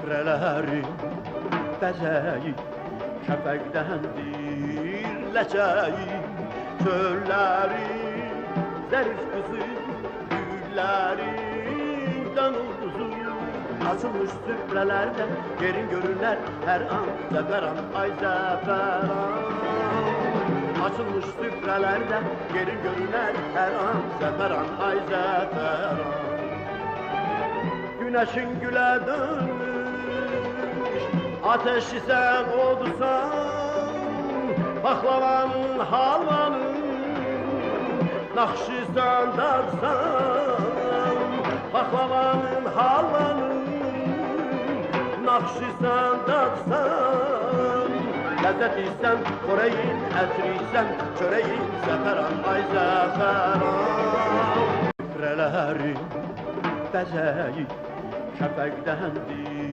Süfrələrin bəzəyi kəfəqdəndir ləçəyi, çöllərin zərif qızı, güllərin ulduzu. Açılmış süfrələrdə yerin görürlər hər an, zəfəran, ay zəfəran. Açılmış süfrələrdə yerin görürlər hər an, zəfəran, ay zəfəran. Güneşin gülə dönmüş, ateşi sen odusan, baklavanın halvanın, nakşı sen darsan. Baklavanın halvanın, nakşı sen darsan. Lezzet isen koreyin, etriysen çöreyin, zəfəran, ay zəfəran. Süfrələrin bəzəyi kəfəqdəndir